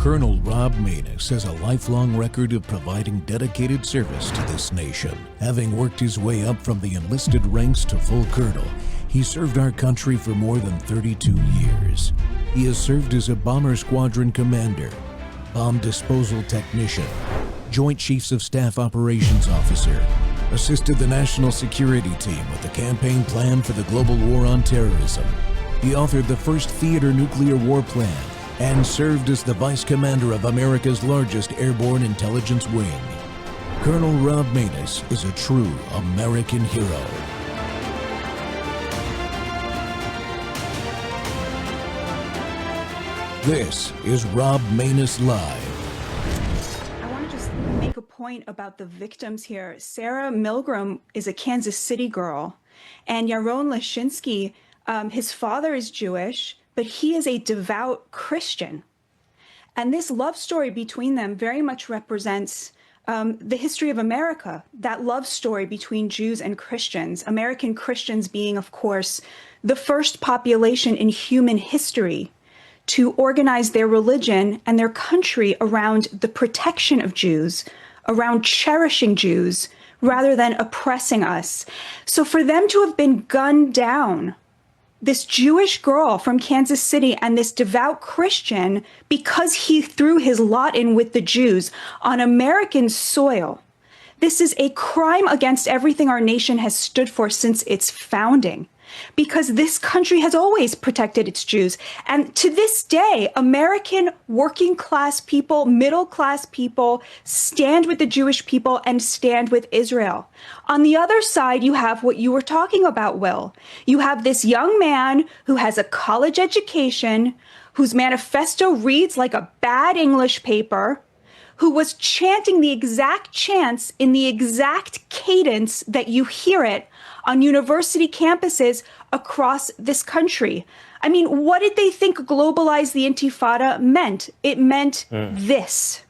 Colonel Rob Maness has a lifelong record of providing dedicated service to this nation. Having worked his way up from the enlisted ranks to full colonel, he served our country for more than 32 years. He has served as a bomber squadron commander, bomb disposal technician, Joint Chiefs of Staff Operations Officer, assisted the National Security Team with the campaign plan for the global war on terrorism. He authored the first theater nuclear war plan and served as the Vice Commander of America's largest airborne intelligence wing. Colonel Rob Maness is a true American hero. This is Rob Maness Live. I want to just make a point about the victims here. Sarah Milgram is a Kansas City girl, and Yaron Lashinsky, his father is Jewish, but he is a devout Christian. And this love story between them very much represents the history of America, that love story between Jews and Christians, American Christians being, of course, the first population in human history to organize their religion and their country around the protection of Jews, around cherishing Jews, rather than oppressing us. So for them to have been gunned down, this Jewish girl from Kansas City and this devout Christian, because he threw his lot in with the Jews on American soil, this is a crime against everything our nation has stood for since its founding, because this country has always protected its Jews. And to this day, American working class people, middle class people stand with the Jewish people and stand with Israel. On the other side, you have what you were talking about, Will. You have this young man who has a college education, whose manifesto reads like a bad English paper, who was chanting the exact chants in the exact cadence that you hear it on university campuses across this country. I mean, what did they think globalize the Intifada meant? It meant this.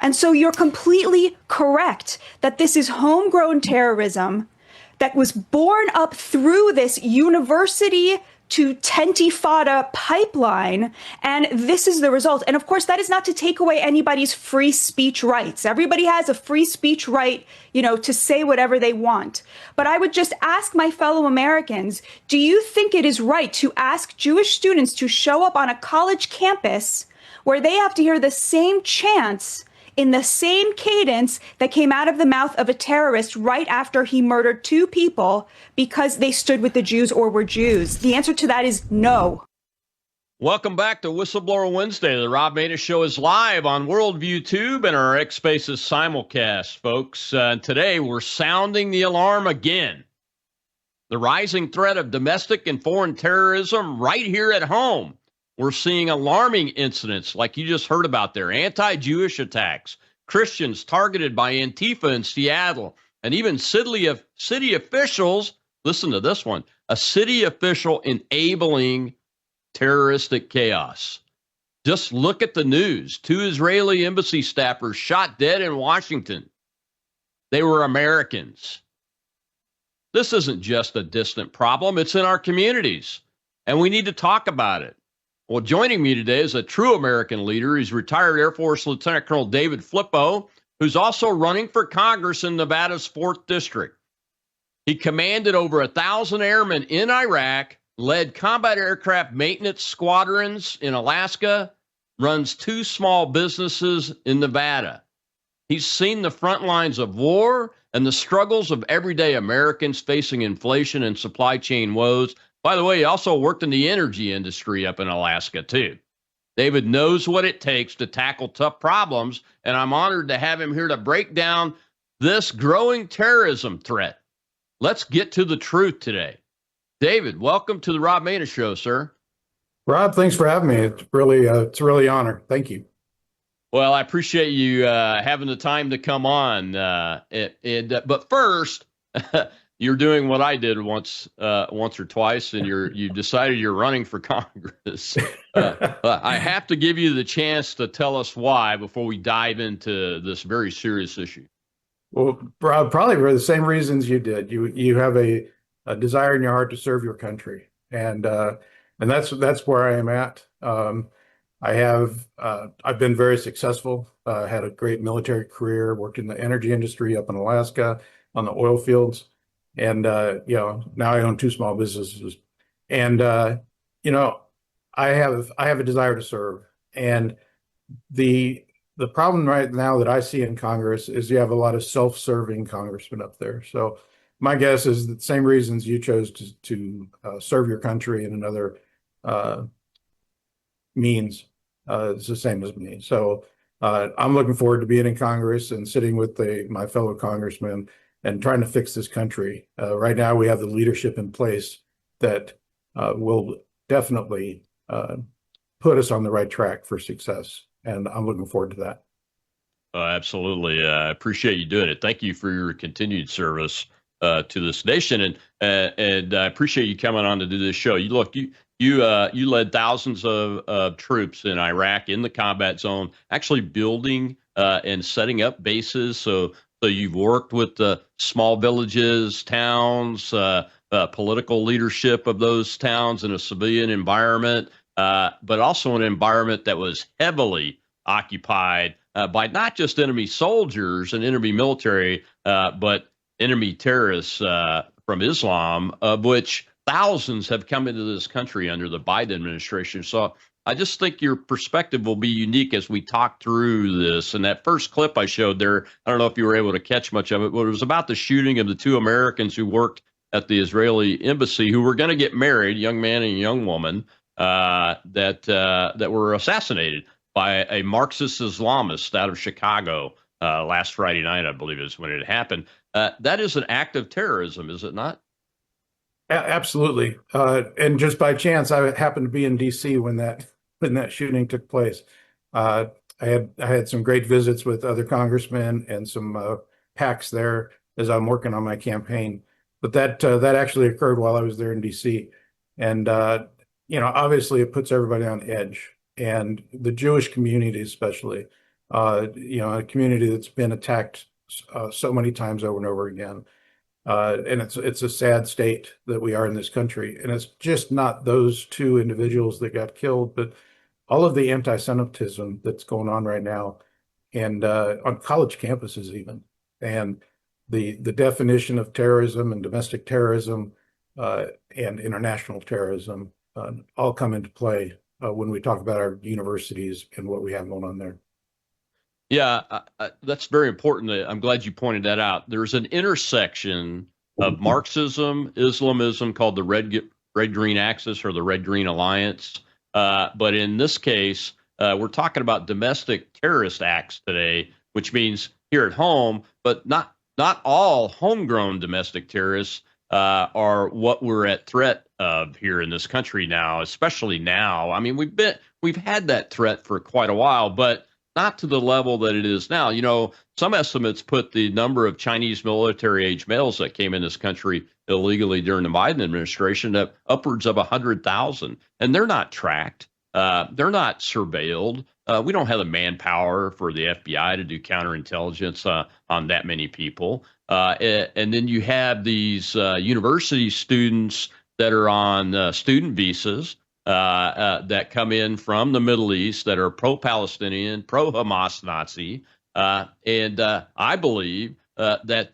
And so you're completely correct that this is homegrown terrorism that was born up through this university to Tentifada pipeline, and this is the result. And of course, that is not to take away anybody's free speech rights. Everybody has a free speech right, to say whatever they want. But I would just ask my fellow Americans, do you think it is right to ask Jewish students to show up on a college campus where they have to hear the same chants in the same cadence that came out of the mouth of a terrorist right after he murdered two people because they stood with the Jews or were Jews? The answer to that is no. Welcome back to Whistleblower Wednesday. The Rob Maness Show is live on Worldview Tube and our X Spaces simulcast, folks. Today, we're sounding the alarm again. The rising threat of domestic and foreign terrorism right here at home. We're seeing alarming incidents like you just heard about there, anti-Jewish attacks, Christians targeted by Antifa in Seattle, and even city officials, listen to this one, a city official enabling terroristic chaos. Just look at the news. 2 Israeli embassy staffers shot dead in Washington. They were Americans. This isn't just a distant problem. It's in our communities, and we need to talk about it. Well, joining me today is a true American leader. He's retired Air Force Lieutenant Colonel David Flippo, who's also running for Congress in Nevada's 4th District. He commanded over 1,000 airmen in Iraq, led combat aircraft maintenance squadrons in Alaska, runs 2 small businesses in Nevada. He's seen the front lines of war and the struggles of everyday Americans facing inflation and supply chain woes. By the way, he also worked in the energy industry up in Alaska, too. David knows what it takes to tackle tough problems, and I'm honored to have him here to break down this growing terrorism threat. Let's get to the truth today. David, welcome to the Rob Maness Show, sir. Rob, thanks for having me. It's really an honor. Thank you. Well, I appreciate you having the time to come on. But first, you're doing what I did once or twice, and you decided you're running for Congress. I have to give you the chance to tell us why before we dive into this very serious issue. Well, probably for the same reasons you did. You have a desire in your heart to serve your country, and that's where I am at. I've been very successful, had a great military career, worked in the energy industry up in Alaska on the oil fields. And, now I own two small businesses. And, you know, I have a desire to serve. And the problem right now that I see in Congress is you have a lot of self-serving congressmen up there. So my guess is the same reasons you chose to serve your country in another means is the same as me. So I'm looking forward to being in Congress and sitting with my fellow congressmen and trying to fix this country. Right now, we have the leadership in place that will definitely put us on the right track for success. And I'm looking forward to that. Absolutely. I appreciate you doing it. Thank you for your continued service to this nation, and I appreciate you coming on to do this show. You led thousands of troops in Iraq in the combat zone, actually building and setting up bases. So you've worked with the small villages, towns, political leadership of those towns in a civilian environment, but also an environment that was heavily occupied by not just enemy soldiers and enemy military, but enemy terrorists from Islam, of which thousands have come into this country under the Biden administration. So I just think your perspective will be unique as we talk through this. And that first clip I showed there, I don't know if you were able to catch much of it, but it was about the shooting of the two Americans who worked at the Israeli embassy who were going to get married, young man and young woman, that were assassinated by a Marxist Islamist out of Chicago last Friday night, I believe is when it happened. That is an act of terrorism, is it not? Absolutely. And just by chance, I happened to be in DC when that shooting took place. I had some great visits with other congressmen and some PACs there as I'm working on my campaign. But that actually occurred while I was there in DC. And obviously it puts everybody on edge, and the Jewish community especially, a community that's been attacked so many times over and over again. And it's a sad state that we are in this country. And it's just not those two individuals that got killed, but all of the anti-Semitism that's going on right now, and on college campuses even. And the definition of terrorism and domestic terrorism and international terrorism all come into play when we talk about our universities and what we have going on there. Yeah, that's very important. I'm glad you pointed that out. There's an intersection of Marxism, Islamism called the Red-Green Axis or the Red-Green Alliance. But in this case, we're talking about domestic terrorist acts today, which means here at home, but not all homegrown domestic terrorists are what we're at threat of here in this country now, especially now. I mean, we've had that threat for quite a while, but not to the level that it is now. Some estimates put the number of Chinese military-age males that came in this country illegally during the Biden administration at upwards of 100,000, and they're not tracked. They're not surveilled. We don't have the manpower for the FBI to do counterintelligence on that many people. And then you have these university students that are on student visas that come in from the Middle East that are pro-Palestinian, pro-Hamas Nazi. And I believe that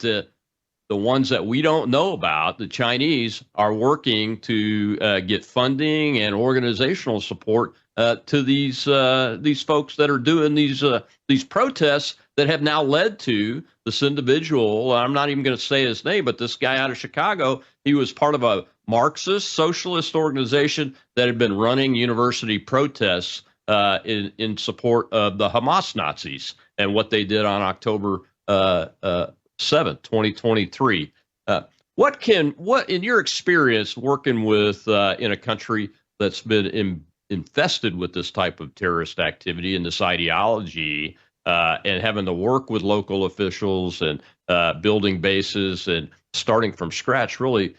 the ones that we don't know about, the Chinese, are working to get funding and organizational support to these folks that are doing these protests that have now led to this individual. I'm not even going to say his name, but this guy out of Chicago, he was part of a Marxist socialist organization that had been running university protests in support of the Hamas Nazis and what they did on October 7th, 2023. What in your experience working with in a country that's been infested with this type of terrorist activity and this ideology, and having to work with local officials and building bases and starting from scratch, really,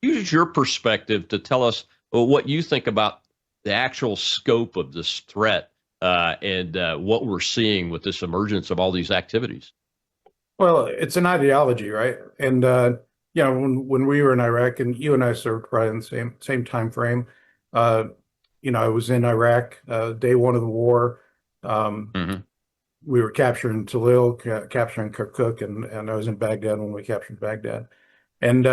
use your perspective to tell us what you think about the actual scope of this threat and what we're seeing with this emergence of all these activities. Well, it's an ideology, right? And when we were in Iraq, and you and I served probably in the same time frame, I was in Iraq, day one of the war. Mhm. We were capturing Talil, capturing Kirkuk, and I was in Baghdad when we captured Baghdad. And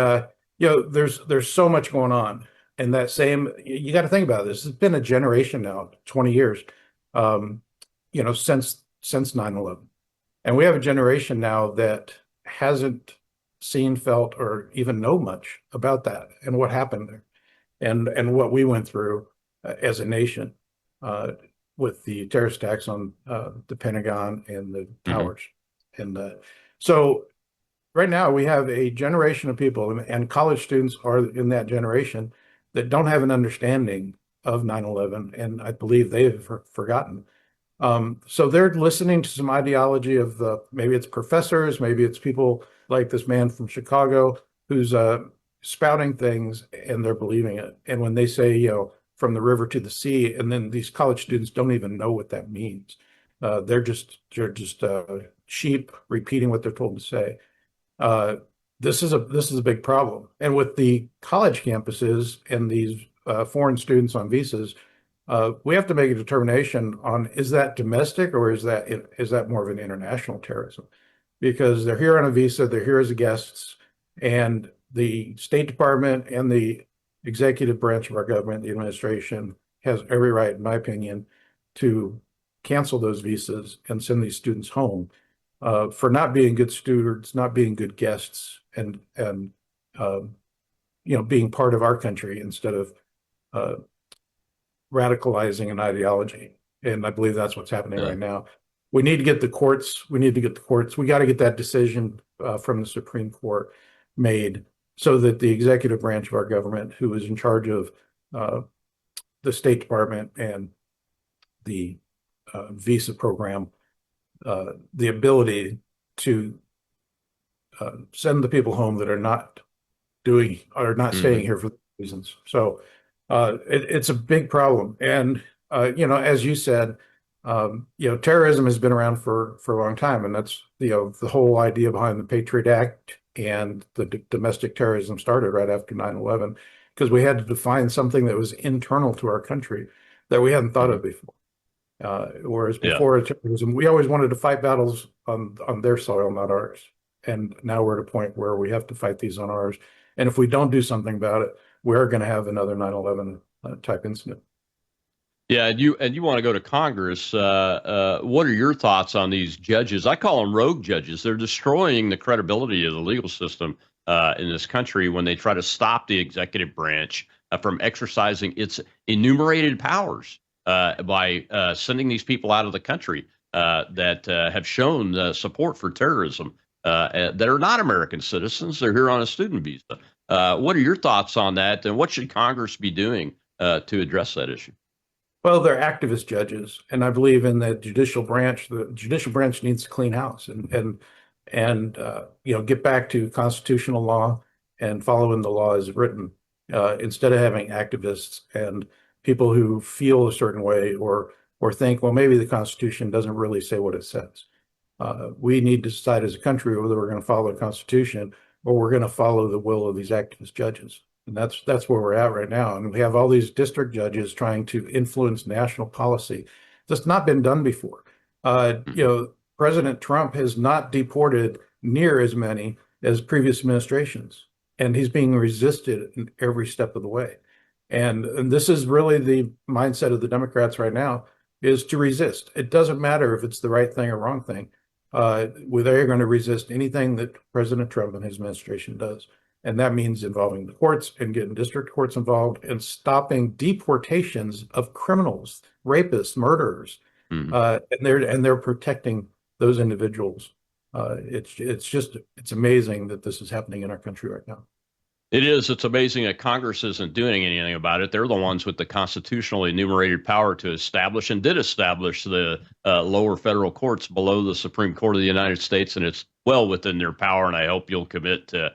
there's so much going on. And that same, you got to think about this. It's been a generation now, 20 years, um, since 9/11. And we have a generation now that hasn't seen, felt, or even know much about that and what happened there, and what we went through as a nation uh, with the terrorist attacks on the Pentagon and the towers. And so right now we have a generation of people, and college students are in that generation that don't have an understanding of 9/11, and I believe they've forgotten. So they're listening to some ideology of maybe it's professors, maybe it's people like this man from Chicago who's spouting things and they're believing it. And when they say, from the river to the sea, and then these college students don't even know what that means. They're just sheep repeating what they're told to say. This is a big problem. And with the college campuses and these foreign students on visas, we have to make a determination on, is that domestic or is that more of an international terrorism? Because they're here on a visa, they're here as guests, and the State Department and the executive branch of our government, the administration, has every right, in my opinion, to cancel those visas and send these students home for not being good students, not being good guests, and being part of our country instead of radicalizing an ideology. And I believe that's what's happening right now. We need to get the courts. We got to get that decision from the Supreme Court made so that the executive branch of our government, who is in charge of the State Department and the visa program, the ability to send the people home that are not staying here for reasons. So it's a big problem. And, as you said, terrorism has been around for a long time. And that's, the whole idea behind the Patriot Act and the domestic terrorism started right after 9/11, because we had to define something that was internal to our country that we hadn't thought of before. Whereas before terrorism, we always wanted to fight battles on their soil, not ours. And now we're at a point where we have to fight these on ours. And if we don't do something about it, we're going to have another 9/11 type incident. Yeah, and you want to go to Congress. What are your thoughts on these judges? I call them rogue judges. They're destroying the credibility of the legal system in this country when they try to stop the executive branch from exercising its enumerated powers by sending these people out of the country that have shown support for terrorism that are not American citizens. They're here on a student visa. What are your thoughts on that, and what should Congress be doing to address that issue? Well, they're activist judges, and I believe in the judicial branch. The judicial branch needs to clean house and get back to constitutional law and following the law as written, instead of having activists and people who feel a certain way or think, well, maybe the Constitution doesn't really say what it says. We need to decide as a country whether we're going to follow the Constitution or we're going to follow the will of these activist judges. And that's where we're at right now. And we have all these district judges trying to influence national policy. That's not been done before. President Trump has not deported near as many as previous administrations, and he's being resisted in every step of the way. And this is really the mindset of the Democrats right now, is to resist. It doesn't matter if it's the right thing or wrong thing. They're going to resist anything that President Trump and his administration does. And that means involving the courts and getting district courts involved and stopping deportations of criminals, rapists, murderers. And they're protecting those individuals. It's amazing that this is happening in our country right now. It is. It's amazing that Congress isn't doing anything about it. They're the ones with the constitutionally enumerated power to establish and did establish the lower federal courts below the Supreme Court of the United States. And it's well within their power. And I hope you'll commit to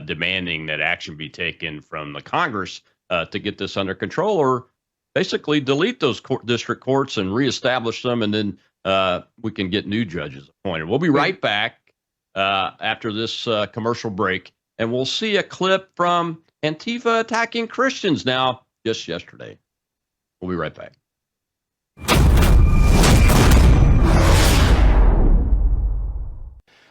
demanding that action be taken from the Congress to get this under control, or basically delete those district courts and reestablish them. And then we can get new judges appointed. We'll be right back after this commercial break. And we'll see a clip from Antifa attacking Christians now just yesterday. We'll be right back.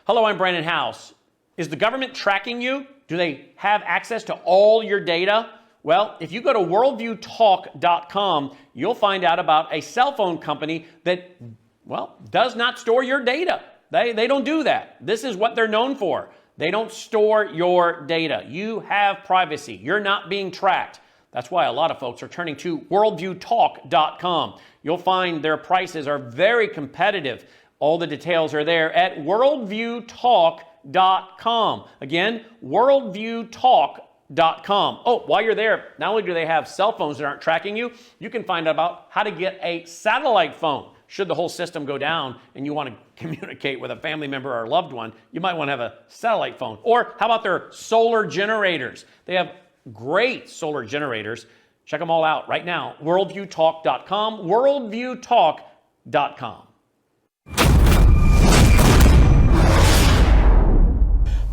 Hello, I'm Brandon House. Is the government tracking you? Do they have access to all your data? Well, if you go to worldviewtalk.com, you'll find out about a cell phone company that, well, does not store your data. They don't do that. This is what they're known for. They don't store your data. You have privacy. You're not being tracked. That's why a lot of folks are turning to worldviewtalk.com. You'll find their prices are very competitive. All the details are there at worldviewtalk.com. Again, worldviewtalk.com. Oh, while you're there, not only do they have cell phones that aren't tracking you, you can find out about how to get a satellite phone. Should the whole system go down and you want to communicate with a family member or loved one, you might want to have a satellite phone. Or how about their solar generators? They have great solar generators. Check them all out right now. Worldviewtalk.com, worldviewtalk.com.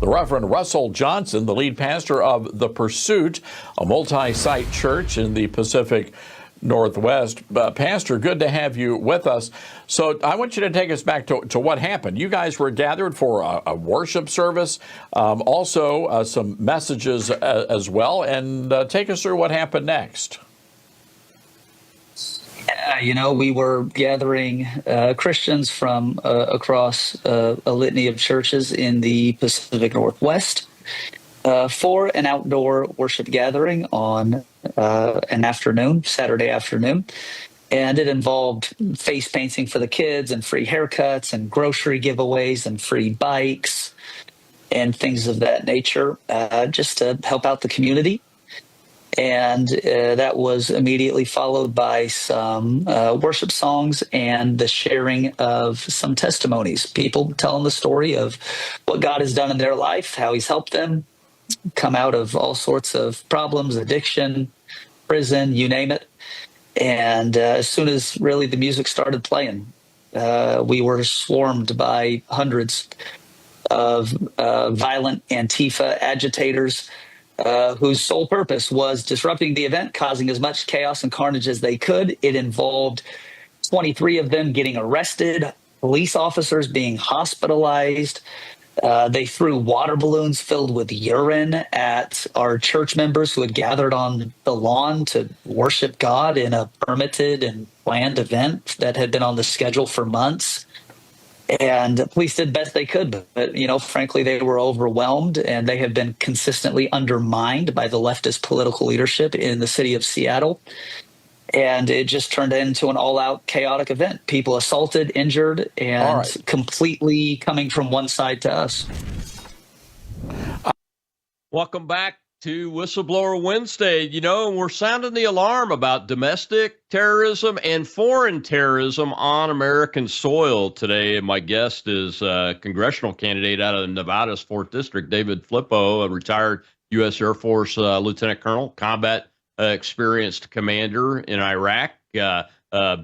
The Reverend Russell Johnson, the lead pastor of The Pursuit, a multi-site church in the Pacific Northwest. Pastor, good to have you with us. So I want you to take us back to what happened. You guys were gathered for a worship service, also some messages as well, and take us through what happened next. We were gathering Christians from across a litany of churches in the Pacific Northwest for an outdoor worship gathering on an afternoon, Saturday afternoon. And it involved face painting for the kids and free haircuts and grocery giveaways and free bikes and things of that nature, just to help out the community. And that was immediately followed by some worship songs and the sharing of some testimonies. People telling the story of what God has done in their life, how he's helped them come out of all sorts of problems, addiction, prison, you name it. And as soon as really the music started playing, we were swarmed by hundreds of violent Antifa agitators whose sole purpose was disrupting the event, causing as much chaos and carnage as they could. It involved 23 of them getting arrested, police officers being hospitalized. They threw water balloons filled with urine at our church members who had gathered on the lawn to worship God in a permitted and planned event that had been on the schedule for months. And the police did best they could, but frankly, they were overwhelmed, and they have been consistently undermined by the leftist political leadership in the city of Seattle. And it just turned into an all-out chaotic event. People assaulted, injured, and completely coming from one side to us. Welcome back to Whistleblower Wednesday. We're sounding the alarm about domestic terrorism and foreign terrorism on American soil today. My guest is a congressional candidate out of Nevada's 4th District, David Flippo, a retired U.S. Air Force lieutenant colonel, combat experienced commander in Iraq,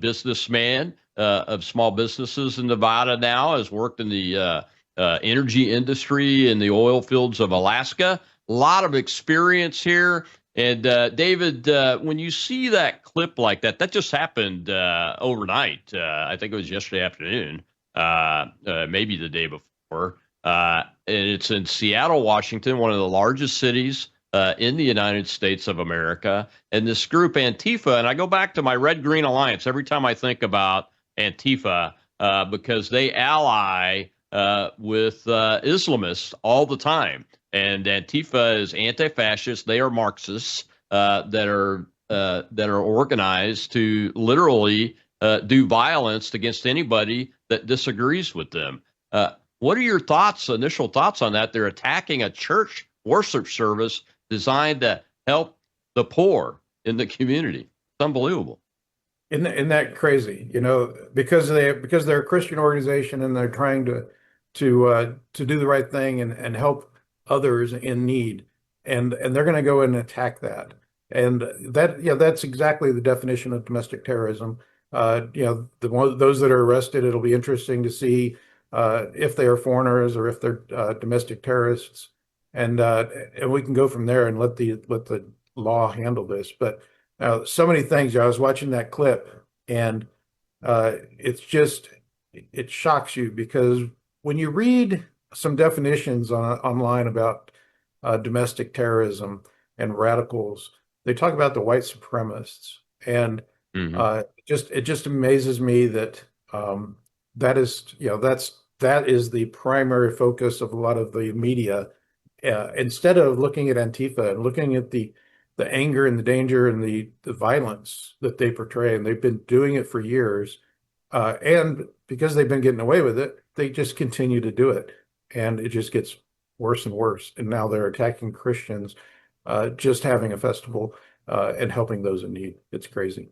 businessman of small businesses in Nevada now, has worked in the energy industry in the oil fields of Alaska. A lot of experience here. And David, when you see that clip like that, that just happened overnight. I think it was yesterday afternoon, maybe the day before. And it's in Seattle, Washington, one of the largest cities in the United States of America. And this group, Antifa, and I go back to my Red Green Alliance every time I think about Antifa, because they ally with Islamists all the time. And Antifa is anti-fascist. They are Marxists that are organized to literally do violence against anybody that disagrees with them. What are your initial thoughts on that? They're attacking a church worship service designed to help the poor in the community. It's unbelievable. Isn't that crazy? Because they're a Christian organization and they're trying to do the right thing and help others in need, and they're going to go and attack that. And that's exactly the definition of domestic terrorism. Those that are arrested, it'll be interesting to see if they are foreigners or if they're domestic terrorists, and we can go from there and let the law handle this. But So many things. I was watching that clip, and it's just it shocks you because when you read some definitions online about domestic terrorism and radicals, they talk about the white supremacists, and it just amazes me that that is that is the primary focus of a lot of the media, instead of looking at Antifa and looking at the anger and the danger and the violence that they portray, and they've been doing it for years. And because they've been getting away with it, they just continue to do it. And it just gets worse and worse. And now they're attacking Christians, just having a festival and helping those in need. It's crazy.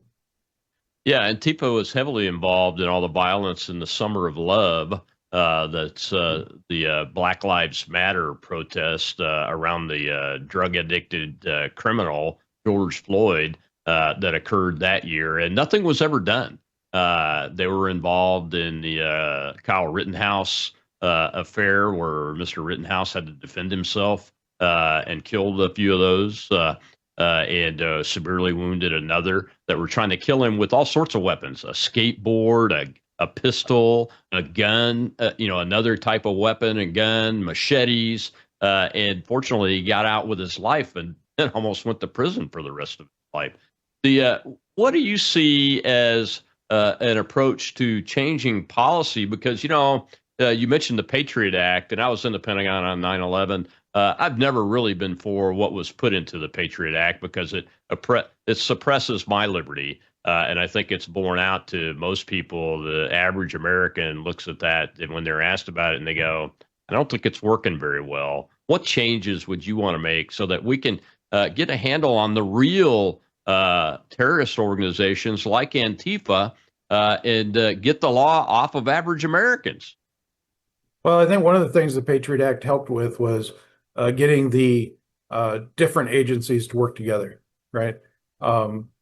Yeah, Antifa was heavily involved in all the violence in the Summer of Love. That's the Black Lives Matter protest around the drug-addicted criminal George Floyd that occurred that year, and nothing was ever done. They were involved in the Kyle Rittenhouse affair, where Mr. Rittenhouse had to defend himself and killed a few of those, and severely wounded another that were trying to kill him with all sorts of weapons: a skateboard, a pistol, a gun, another type of weapon, a gun, machetes. And fortunately, he got out with his life and almost went to prison for the rest of his life. What do you see as an approach to changing policy? Because, you mentioned the Patriot Act, and I was in the Pentagon on 9/11. I've never really been for what was put into the Patriot Act because it suppresses my liberty. And I think it's borne out to most people. The average American looks at that, and when they're asked about it, and they go, I don't think it's working very well. What changes would you want to make so that we can get a handle on the real terrorist organizations like Antifa and get the law off of average Americans? Well, I think one of the things the Patriot Act helped with was getting the different agencies to work together, right?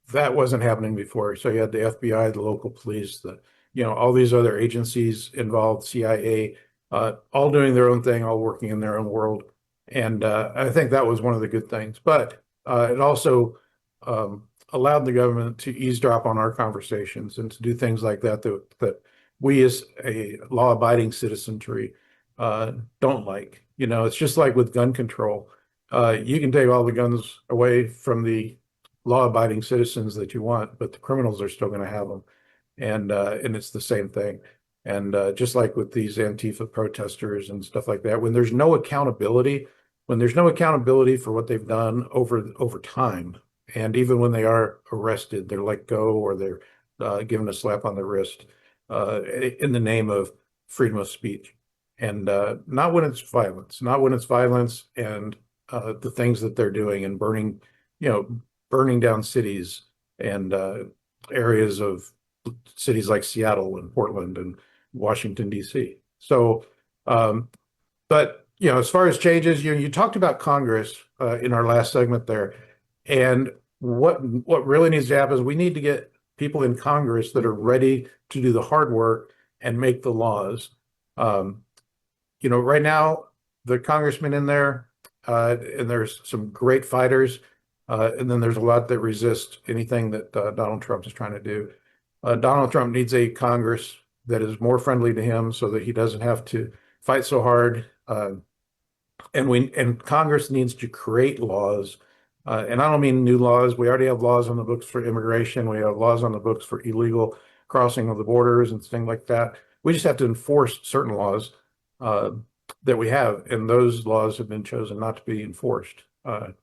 That wasn't happening before. So you had the FBI, the local police, all these other agencies involved, CIA, all doing their own thing, all working in their own world. And I think that was one of the good things. But it also allowed the government to eavesdrop on our conversations and to do things like that we as a law-abiding citizenry don't like. It's just like with gun control. You can take all the guns away from the law-abiding citizens that you want, but the criminals are still going to have them, and it's the same thing. And just like with these Antifa protesters and stuff like that, when there's no accountability for what they've done over time, and even when they are arrested, they're let go or they're given a slap on the wrist in the name of freedom of speech, and not when it's violence, and the things that they're doing and burning down cities and areas of cities like Seattle and Portland and Washington, D.C. So, but, as far as changes, you talked about Congress in our last segment there. And what really needs to happen is we need to get people in Congress that are ready to do the hard work and make the laws. Right now, the congressmen in there, and there's some great fighters, and then there's a lot that resist anything that Donald Trump is trying to do. Donald Trump needs a Congress that is more friendly to him so that he doesn't have to fight so hard. And Congress needs to create laws. And I don't mean new laws. We already have laws on the books for immigration. We have laws on the books for illegal crossing of the borders and things like that. We just have to enforce certain laws that we have. And those laws have been chosen not to be enforced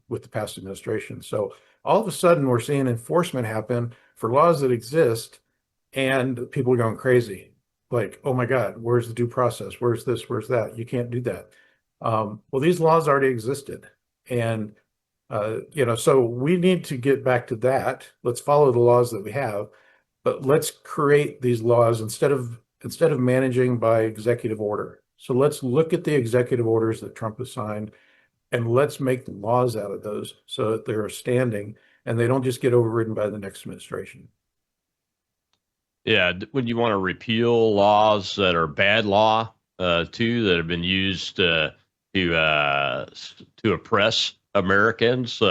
with the past administration. So all of a sudden, we're seeing enforcement happen for laws that exist, and people are going crazy. Like, oh my God, where's the due process? Where's this? Where's that? You can't do that. Well, these laws already existed. And, so we need to get back to that. Let's follow the laws that we have, but let's create these laws instead of managing by executive order. So let's look at the executive orders that Trump has signed, and let's make laws out of those so that they're standing and they don't just get overridden by the next administration. Yeah, when you want to repeal laws that are bad law, too, that have been used to oppress Americans,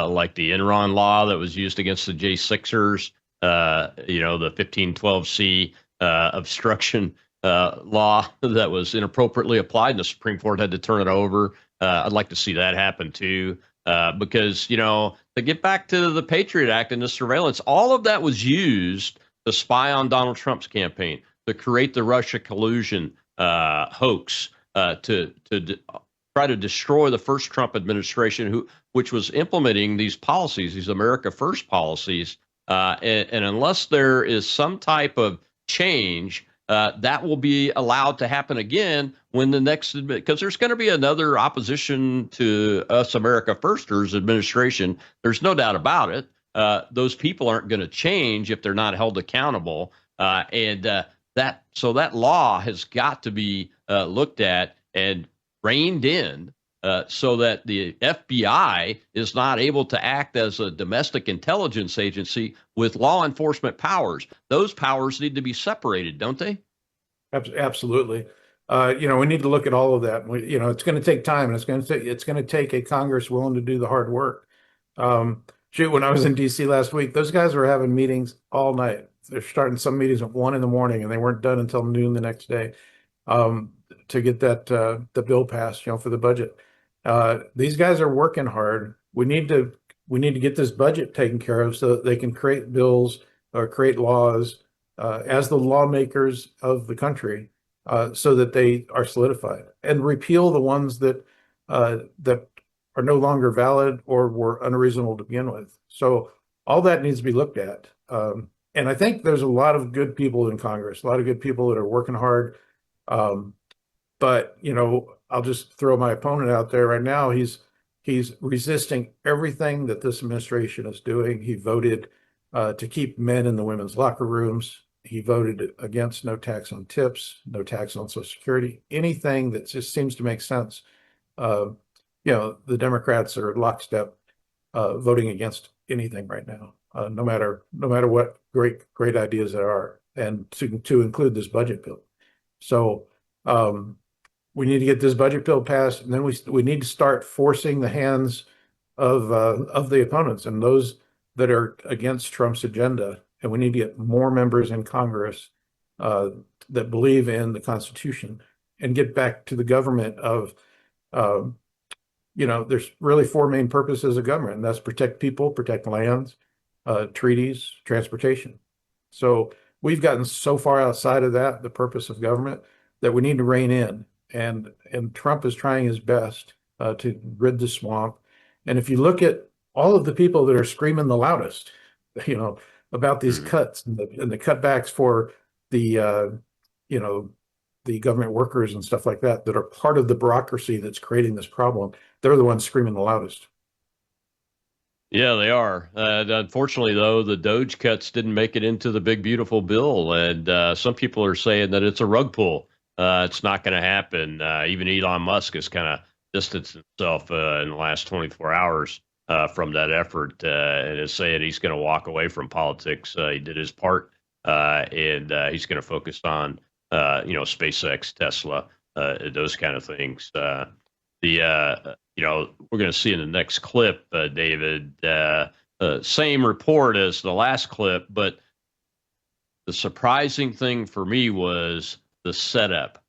like the Enron law that was used against the J6ers, the 1512C obstruction law that was inappropriately applied, and the Supreme Court had to turn it over. I'd like to see that happen too, because, to get back to the Patriot Act and the surveillance, all of that was used to spy on Donald Trump's campaign, to create the Russia collusion hoax, to try to destroy the first Trump administration, which was implementing these policies, these America First policies. And unless there is some type of change, that will be allowed to happen again when the next, because there's going to be another opposition to us America Firsters administration. There's no doubt about it. Those people aren't going to change if they're not held accountable. So that law has got to be looked at and reined in so that the FBI is not able to act as a domestic intelligence agency with law enforcement powers. Those powers need to be separated, don't they? Absolutely. We need to look at all of that. It's going to take time, and it's going to take a Congress willing to do the hard work. When I was in DC last week, those guys were having meetings all night. They're starting some meetings at 1 a.m, and they weren't done until noon the next day to get the bill passed, for the budget. These guys are working hard. We need to get this budget taken care of so that they can create bills or create laws as the lawmakers of the country, so that they are solidified, and repeal the ones that are no longer valid or were unreasonable to begin with. So all that needs to be looked at. And I think there's a lot of good people in Congress, a lot of good people that are working hard. But I'll just throw my opponent out there right now. He's resisting everything that this administration is doing. He voted to keep men in the women's locker rooms. He voted against no tax on tips, no tax on Social Security, anything that just seems to make sense. The Democrats are lockstep voting against anything right now, no matter what great ideas there are, and to include this budget bill. So we need to get this budget bill passed, and then we need to start forcing the hands of the opponents and those that are against Trump's agenda. And we need to get more members in Congress that believe in the Constitution, and get back to the government of, there's really 4 main purposes of government, and that's protect people, protect lands, treaties, transportation. So we've gotten so far outside of that, the purpose of government, that we need to rein in. And Trump is trying his best to rid the swamp. And if you look at all of the people that are screaming the loudest, about these cuts and the cutbacks for the government workers and stuff like that are part of the bureaucracy that's creating this problem, they're the ones screaming the loudest. Yeah, they are. Unfortunately, though, the DOGE cuts didn't make it into the big, beautiful bill. And some people are saying that it's a rug pull. It's not going to happen. Even Elon Musk has kind of distanced himself in the last 24 hours from that effort, and is saying he's going to walk away from politics. He did his part, and he's going to focus on, SpaceX, Tesla, those kind of things. We're going to see in the next clip, David, same report as the last clip, but the surprising thing for me was the setup.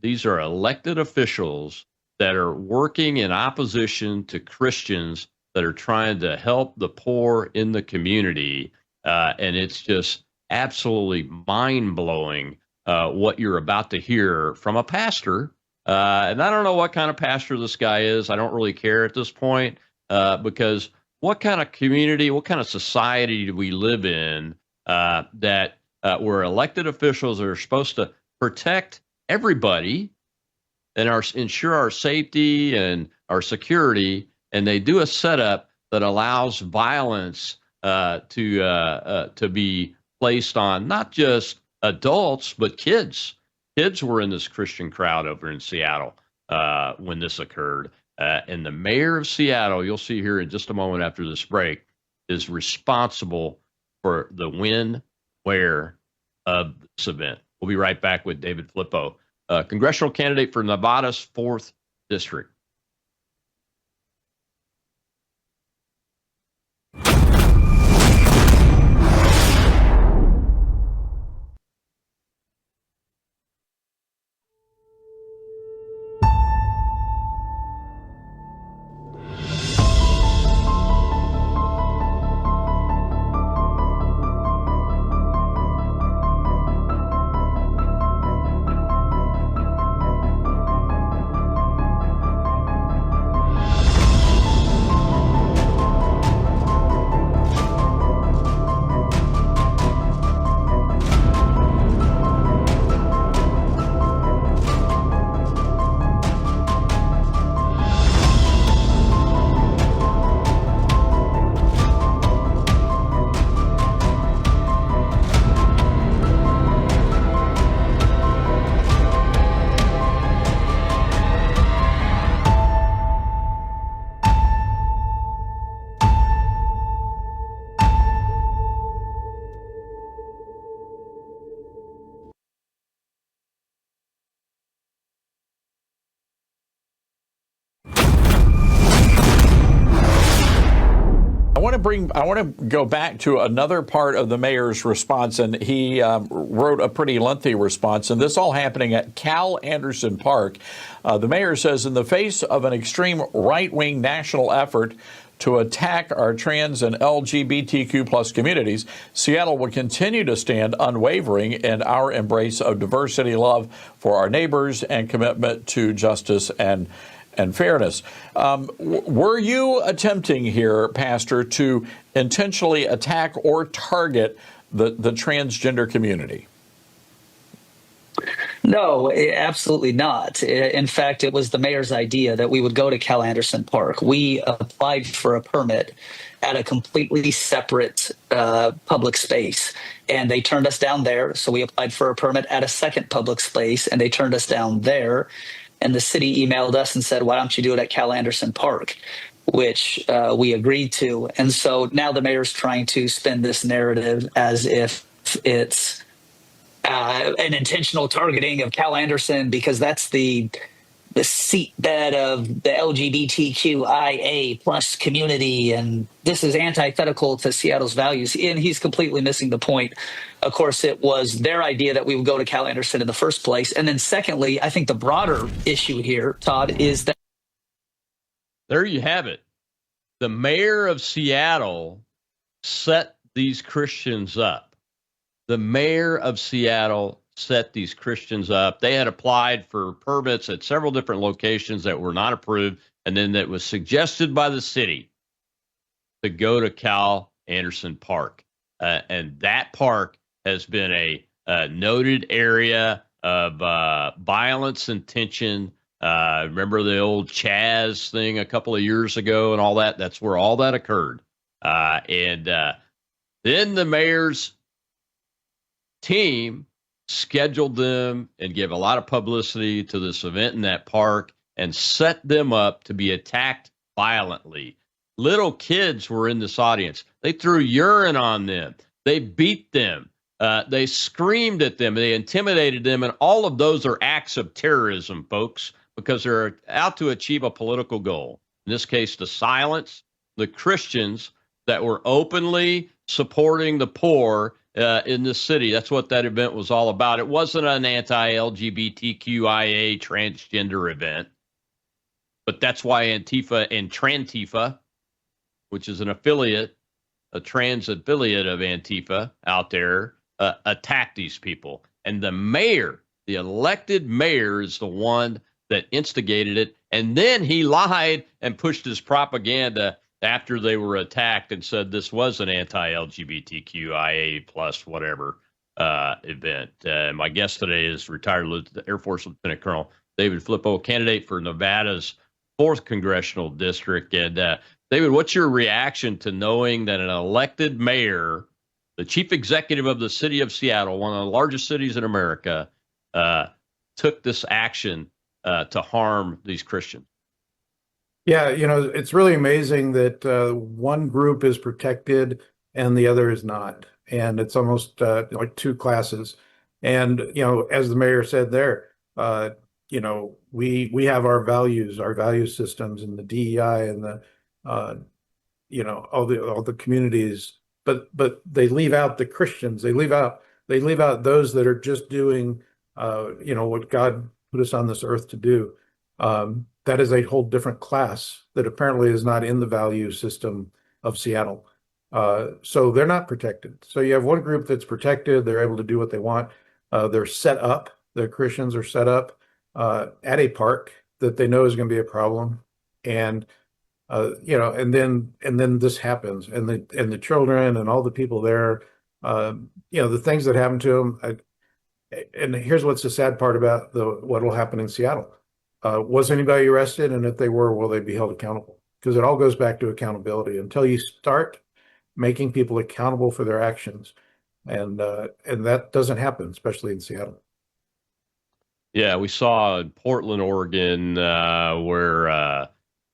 These are elected officials that are working in opposition to Christians that are trying to help the poor in the community. And it's just absolutely mind-blowing what you're about to hear from a pastor. And I don't know what kind of pastor this guy is. I don't really care at this point, because what kind of community, what kind of society do we live in that where elected officials are supposed to protect everybody and ensure our safety and our security, and they do a setup that allows violence to be placed on not just adults but kids. Kids were in this Christian crowd over in Seattle when this occurred, and the mayor of Seattle, you'll see here in just a moment after this break, is responsible for the when, where of this event. We'll be right back with David Flippo, congressional candidate for Nevada's 4th District. I want to go back to another part of the mayor's response, and he wrote a pretty lengthy response, and this all happening at Cal Anderson Park. The mayor says, in the face of an extreme right-wing national effort to attack our trans and LGBTQ plus communities, Seattle will continue to stand unwavering in our embrace of diversity, love for our neighbors, and commitment to justice and fairness. Were you attempting here, Pastor, to intentionally attack or target the transgender community? No, absolutely not. In fact, it was the mayor's idea that we would go to Cal Anderson Park. We applied for a permit at a completely separate public space, and they turned us down there. So we applied for a permit at a second public space, and they turned us down there. And the city emailed us and said, why don't you do it at Cal Anderson Park, which we agreed to. And so now the mayor's trying to spin this narrative as if it's an intentional targeting of Cal Anderson because that's the seatbed of the LGBTQIA plus community, and this is antithetical to Seattle's values. And he's completely missing the point. Of course, it was their idea that we would go to Cal Anderson in the first place. And then secondly, I think the broader issue here, Todd, is that there you have it. The mayor of Seattle set these Christians up. The mayor of Seattle set these Christians up. They had applied for permits at several different locations that were not approved, and then that was suggested by the city to go to Cal Anderson Park. And that park has been a noted area of violence and tension. Remember the old Chaz thing a couple of years ago and all that? That's where all that occurred. And then the mayor's team scheduled them and gave a lot of publicity to this event in that park and set them up to be attacked violently. Little kids were in this audience. They threw urine on them. They beat them. They screamed at them. They intimidated them. And all of those are acts of terrorism, folks, because they're out to achieve a political goal. In this case, to silence the Christians that were openly supporting the poor in the city. That's what that event was all about. It wasn't an anti-LGBTQIA transgender event, but that's why Antifa and Trantifa, which is an affiliate, a trans affiliate of Antifa out there, attacked these people. And the mayor, the elected mayor, is the one that instigated it. And then he lied and pushed his propaganda after they were attacked and said this was an anti-LGBTQIA plus whatever event. My guest today is retired Air Force Lieutenant Colonel David Flippo, candidate for Nevada's 4th Congressional District. And David, what's your reaction to knowing that an elected mayor, the chief executive of the city of Seattle, one of the largest cities in America, took this action to harm these Christians? Yeah, it's really amazing that one group is protected and the other is not. And it's almost like two classes. And, as the mayor said there, we have our value systems and the DEI and the, all the communities, but they leave out the Christians. They leave out those that are just doing, what God put us on this earth to do. That is a whole different class that apparently is not in the value system of Seattle. So they're not protected. So you have one group that's protected. They're able to do what they want. They're set up. The Christians are set up at a park that they know is going to be a problem. And, and then this happens. And the children and all the people there, the things that happen to them. And here's what's the sad part about what will happen in Seattle. Was anybody arrested? And if they were, will they be held accountable? Because it all goes back to accountability. Until you start making people accountable for their actions, and that doesn't happen, especially in Seattle. Yeah, we saw in Portland, Oregon, where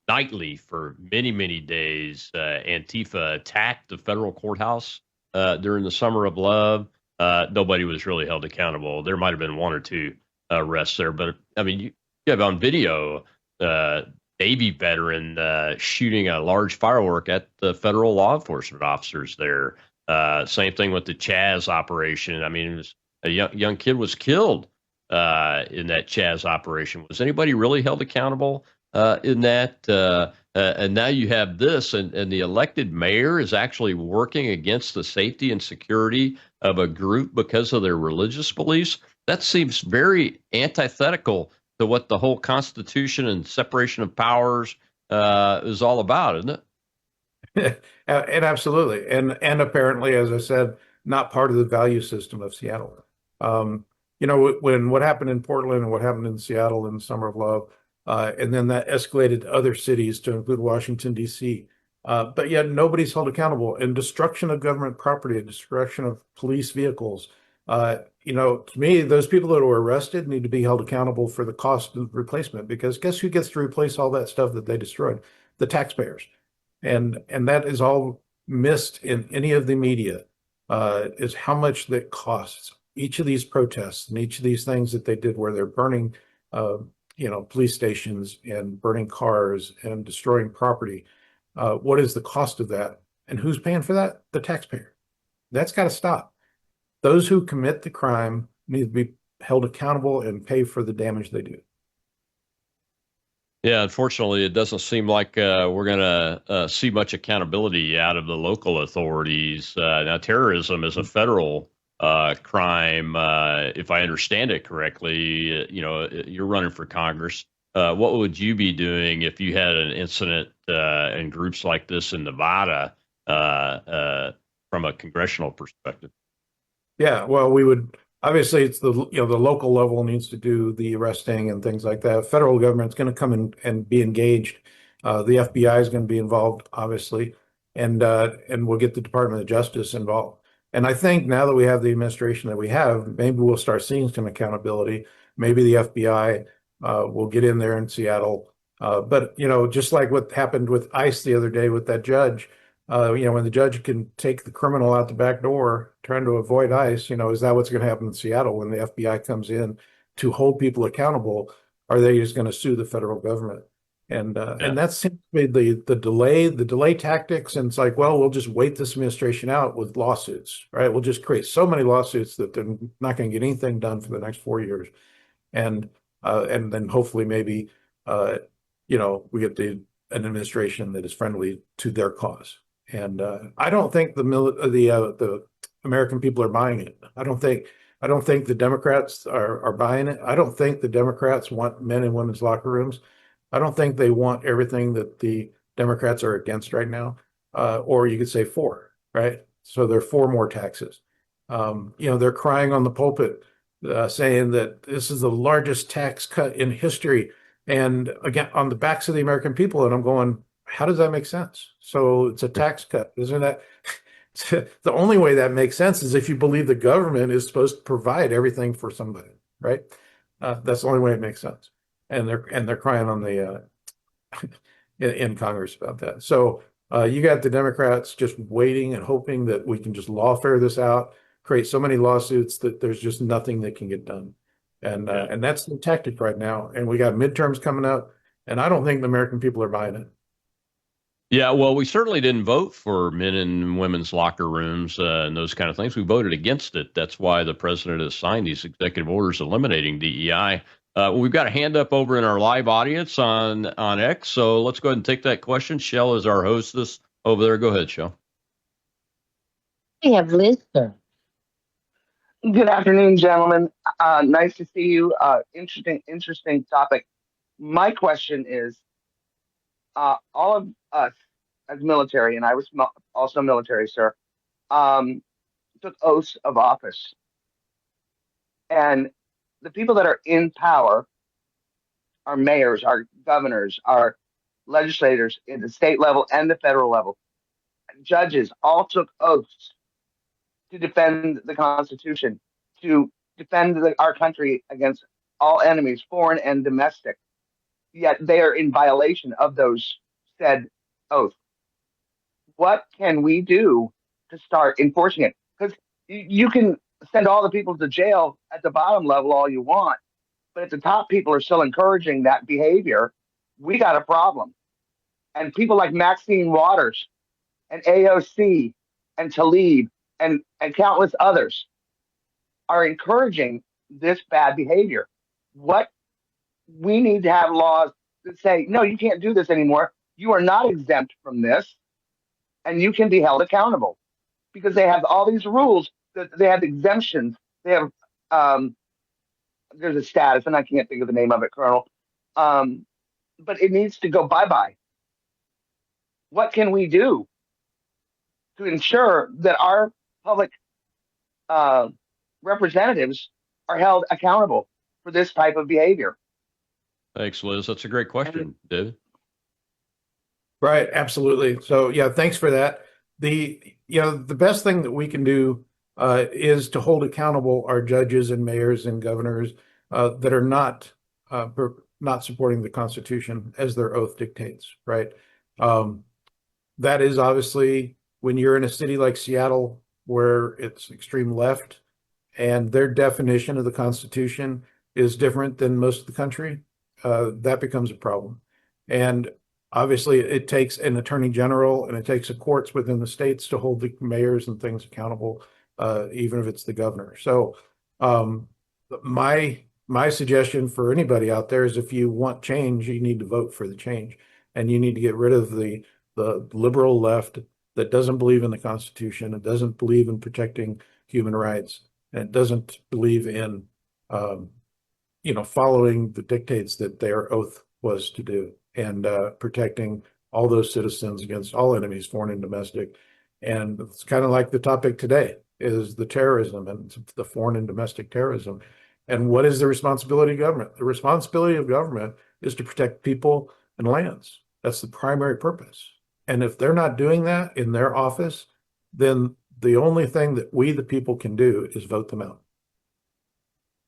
nightly for many, many days, Antifa attacked the federal courthouse during the Summer of Love. Nobody was really held accountable. There might have been one or two arrests there, but I mean, you have on video Navy veteran shooting a large firework at the federal law enforcement officers there. Same thing with the Chaz operation. I mean, it was a young kid was killed in that Chaz operation. Was anybody really held accountable in that? And now you have this, and the elected mayor is actually working against the safety and security of a group because of their religious beliefs. That seems very antithetical to what the whole Constitution and separation of powers is all about, isn't it? And absolutely, and apparently, as I said, not part of the value system of Seattle. When what happened in Portland and what happened in Seattle in the Summer of Love, and then that escalated to other cities to include Washington, D.C. But yet nobody's held accountable. And destruction of government property, destruction of police vehicles. To me, those people that were arrested need to be held accountable for the cost of replacement, because guess who gets to replace all that stuff that they destroyed? The taxpayers. And that is all missed in any of the media, is how much that costs. Each of these protests and each of these things that they did where they're burning police stations and burning cars and destroying property. What is the cost of that? And who's paying for that? The taxpayer. That's got to stop. Those who commit the crime need to be held accountable and pay for the damage they do. Yeah, unfortunately, it doesn't seem like we're going to see much accountability out of the local authorities. Now, terrorism is a federal crime, if I understand it correctly. You're running for Congress. What would you be doing if you had an incident in groups like this in Nevada from a congressional perspective? Yeah, well, we would obviously it's the local level needs to do the arresting and things like that. Federal government's going to come in and be engaged. The FBI is going to be involved, obviously, and we'll get the Department of Justice involved. And I think now that we have the administration that we have, maybe we'll start seeing some accountability. Maybe the FBI will get in there in Seattle. But just like what happened with ICE the other day with that judge, when the judge can take the criminal out the back door trying to avoid ICE, is that what's going to happen in Seattle when the FBI comes in to hold people accountable? Are they just going to sue the federal government? And that's simply the delay tactics. And it's like, well, we'll just wait this administration out with lawsuits, right? We'll just create so many lawsuits that they're not going to get anything done for the next 4 years. And then hopefully maybe, we get an administration that is friendly to their cause. And I don't think the American people are buying it. I don't think the Democrats are buying it. I don't think the Democrats want men and women's locker rooms. I don't think they want everything that the Democrats are against right now, or you could say for, right? So they're for more taxes. They're crying on the pulpit, saying that this is the largest tax cut in history, and again on the backs of the American people. And I'm going, how does that make sense? So it's a tax cut, isn't that? The only way that makes sense is if you believe the government is supposed to provide everything for somebody, right? That's the only way it makes sense. And they're crying on the in Congress about that. So you got the Democrats just waiting and hoping that we can just lawfare this out, create so many lawsuits that there's just nothing that can get done. And that's the tactic right now. And we got midterms coming up, and I don't think the American people are buying it. Yeah, well, we certainly didn't vote for men and women's locker rooms and those kind of things. We voted against it. That's why the president has signed these executive orders eliminating DEI. We've got a hand up over in our live audience on X, so let's go ahead and take that question. Shell is our hostess over there. Go ahead, Shell. We have Lister. Good afternoon, gentlemen. Nice to see you. Interesting topic. My question is, all of us as military, and I was also military, sir, took oaths of office. And the people that are in power, our mayors, our governors, our legislators at the state level and the federal level, judges all took oaths to defend the Constitution, to defend our country against all enemies, foreign and domestic. Yet they are in violation of those said oaths. What can we do to start enforcing it? Because you can send all the people to jail at the bottom level all you want, but at the top, people are still encouraging that behavior. we got a problem. And people like Maxine Waters and AOC and Tlaib and countless others are encouraging this bad behavior. What we need to have laws that say, no, you can't do this anymore. You are not exempt from this, and you can be held accountable, because they have all these rules, that they have exemptions. They have there's a status, and I can't think of the name of it, Colonel. But it needs to go bye-bye. What can we do to ensure that our public representatives are held accountable for this type of behavior? Thanks, Liz. That's a great question, David. Right, absolutely. So yeah, thanks for that. The best thing that we can do is to hold accountable our judges and mayors and governors that are not supporting the Constitution as their oath dictates. Right. That is obviously when you're in a city like Seattle, where it's extreme left, and their definition of the Constitution is different than most of the country. That becomes a problem. And obviously, it takes an attorney general and it takes the courts within the states to hold the mayors and things accountable, even if it's the governor. So my suggestion for anybody out there is, if you want change, you need to vote for the change, and you need to get rid of the liberal left that doesn't believe in the Constitution, it doesn't believe in protecting human rights, and it doesn't believe in following the dictates that their oath was to do, and protecting all those citizens against all enemies, foreign and domestic. And it's kind of like the topic today is the terrorism and the foreign and domestic terrorism. And what is the responsibility of government? The responsibility of government is to protect people and lands. That's the primary purpose. And if they're not doing that in their office, then the only thing that we, the people, can do is vote them out.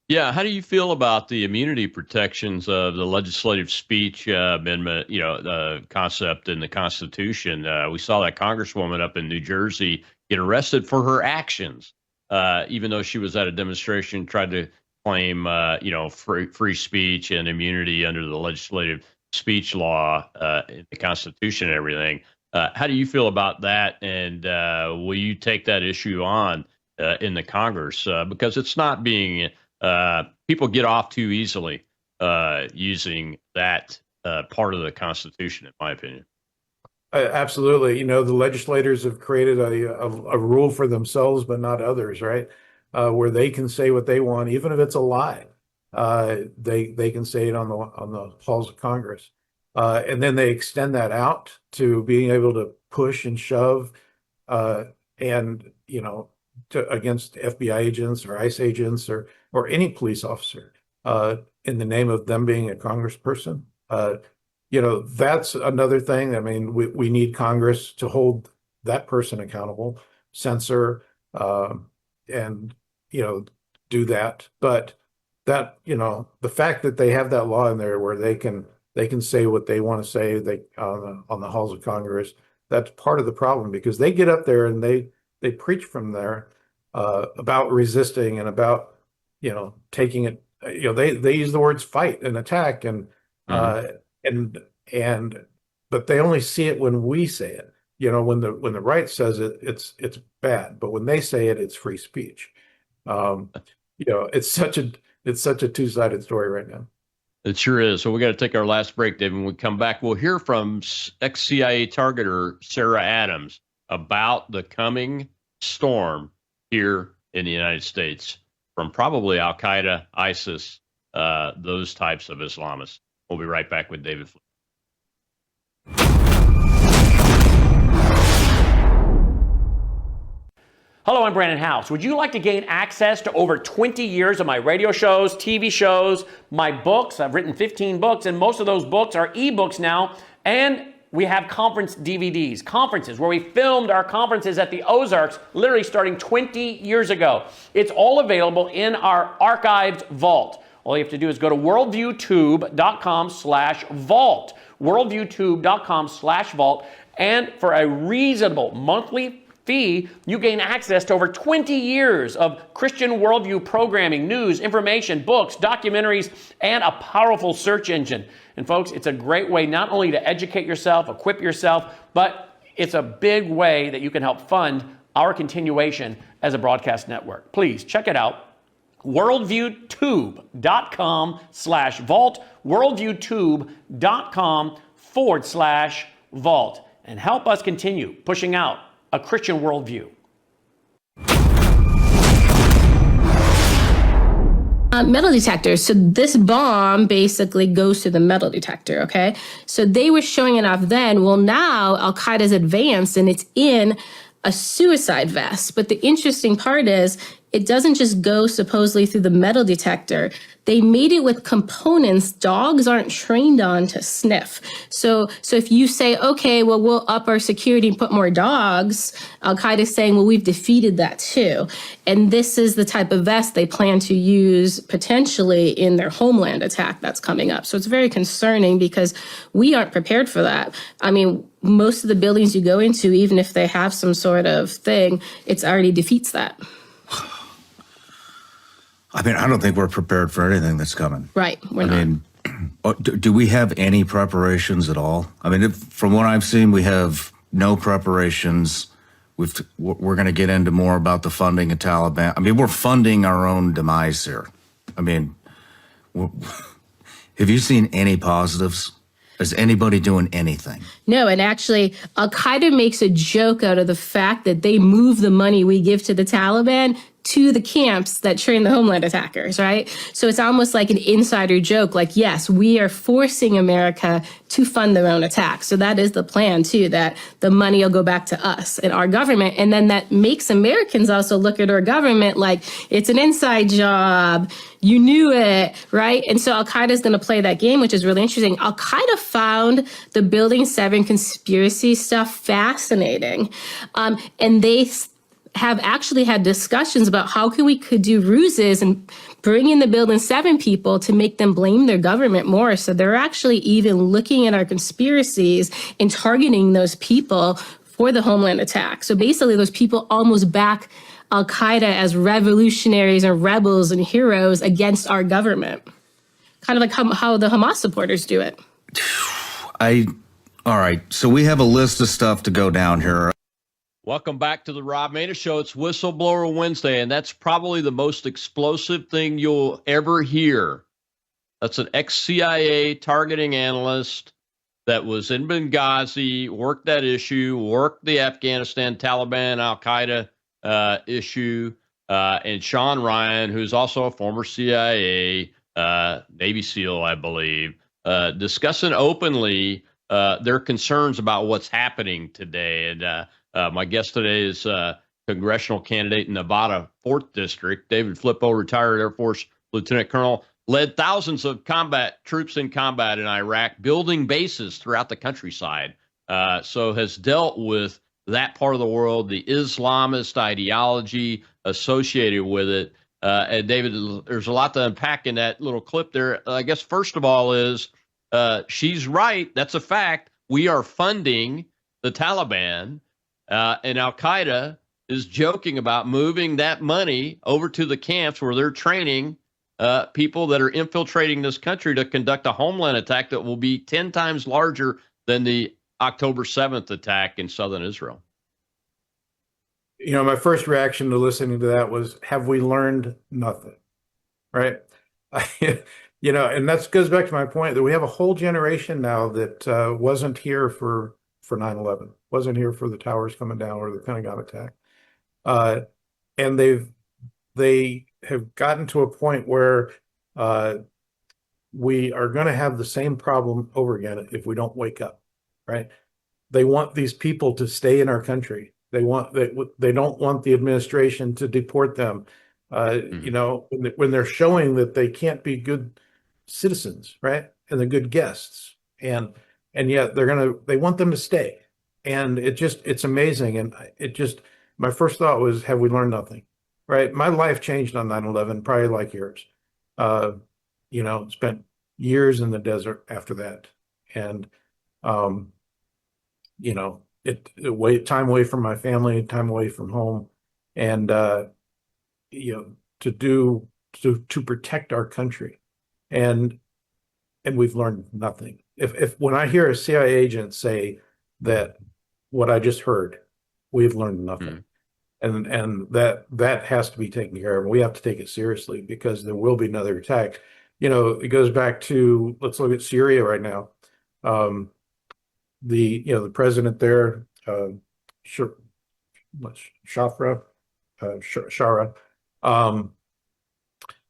Yeah, how do you feel about the immunity protections of the legislative speech amendment, the concept in the Constitution? We saw that Congresswoman up in New Jersey get arrested for her actions, even though she was at a demonstration, tried to claim, free speech and immunity under the legislative speech law in the Constitution and everything. How do you feel about that? And will you take that issue on in the Congress? Because it's not being... people get off too easily using that part of the Constitution, in my opinion. Absolutely. The legislators have created a rule for themselves, but not others, right? Where they can say what they want, even if it's a lie. They can say it on the halls of Congress. And then they extend that out to being able to push and shove against FBI agents or ICE agents or any police officer in the name of them being a congressperson. That's another thing. I mean, we need Congress to hold that person accountable, censor, and do that. But that, the fact that they have that law in there where they can say what they want to say on the halls of Congress, that's part of the problem, because they get up there and they preach from there about resisting and about taking it. They use the words fight and attack and but they only see it when we say it. When the right says it, it's bad, but when they say it, it's free speech. It's such a two-sided story right now. It sure is. So we got to take our last break, David. When we come back, we'll hear from ex-CIA targeter Sarah Adams about the coming storm here in the United States from probably Al-Qaeda, ISIS, those types of Islamists. We'll be right back with David Fleet. Hello, I'm Brandon House. Would you like to gain access to over 20 years of my radio shows, TV shows, my books? I've written 15 books, and most of those books are ebooks now. And we have conference DVDs, conferences where we filmed our conferences at the Ozarks, literally starting 20 years ago. It's all available in our archived vault. All you have to do is go to worldviewtube.com/vault, worldviewtube.com/vault, and for a reasonable monthly fee, you gain access to over 20 years of Christian worldview programming, news, information, books, documentaries, and a powerful search engine. And folks, it's a great way not only to educate yourself, equip yourself, but it's a big way that you can help fund our continuation as a broadcast network. Please check it out. worldviewtube.com/vault, worldviewtube.com/vault, and help us continue pushing out a Christian worldview. Metal detectors. So this bomb basically goes to the metal detector, okay? So they were showing it off then. Well, now Al-Qaeda's advanced and it's in a suicide vest. But the interesting part is it doesn't just go supposedly through the metal detector. They made it with components dogs aren't trained on to sniff. So if you say, okay, well, we'll up our security and put more dogs, Al-Qaeda is saying, well, we've defeated that too. And this is the type of vest they plan to use potentially in their homeland attack that's coming up. So it's very concerning because we aren't prepared for that. I mean, most of the buildings you go into, even if they have some sort of thing, it's already defeats that. I mean, I don't think we're prepared for anything that's coming. Right, we're not. I mean, do we have any preparations at all? I mean, from what I've seen, we have no preparations. We're going to get into more about the funding of Taliban. I mean, we're funding our own demise here. I mean, have you seen any positives? Is anybody doing anything? No, and actually, Al-Qaeda makes a joke out of the fact that they move the money we give to the Taliban to the camps that train the homeland attackers, right? So it's almost like an insider joke, like, yes, we are forcing America to fund their own attacks. So that is the plan, too, that the money will go back to us and our government. And then that makes Americans also look at our government like it's an inside job. You knew it, right? And so Al-Qaeda is going to play that game, which is really interesting. Al-Qaeda found the Building 7 conspiracy stuff fascinating. And they have actually had discussions about how we could do ruses and bring in the Building 7 people to make them blame their government more. So they're actually even looking at our conspiracies and targeting those people for the homeland attack. So basically those people almost back Al-Qaeda as revolutionaries and rebels and heroes against our government. Kind of like how the Hamas supporters do it. All right, so we have a list of stuff to go down here. Welcome back to the Rob Maida Show. It's Whistleblower Wednesday, and that's probably the most explosive thing you'll ever hear. That's an ex-CIA targeting analyst that was in Benghazi, worked that issue, worked the Afghanistan, Taliban, Al-Qaeda issue, and Sean Ryan, who's also a former CIA Navy SEAL, I believe, discussing openly their concerns about what's happening today. And my guest today is congressional candidate in Nevada, 4th District, David Flippo, retired Air Force Lieutenant Colonel, led thousands of troops in combat in Iraq, building bases throughout the countryside. So has dealt with that part of the world, the Islamist ideology associated with it. And David, there's a lot to unpack in that little clip there. I guess first of all is she's right. That's a fact. We are funding the Taliban. And Al-Qaeda is joking about moving that money over to the camps where they're training people that are infiltrating this country to conduct a homeland attack that will be 10 times larger than the October 7th attack in southern Israel. You know, my first reaction to listening to that was, have we learned nothing? Right? You know, and that goes back to my point that we have a whole generation now that wasn't here for 9/11, wasn't here for the towers coming down or the Pentagon attack. And they have gotten to a point where we are going to have the same problem over again if we don't wake up, right? They want these people to stay in our country. They don't want the administration to deport them. You know, when they're showing that they can't be good citizens, right? And they're good guests. And yet they want them to stay. And it's amazing. And my first thought was, have we learned nothing? Right? My life changed on 9/11, probably like yours. You know, spent years in the desert after that. And, you know, time away from my family, time away from home, and to protect our country, and we've learned nothing. If when I hear a CIA agent say that what I just heard, we've learned nothing. And that has to be taken care of. And we have to take it seriously, because there will be another attack. It goes back to, let's look at Syria right now. The president there, Shafra, Shara,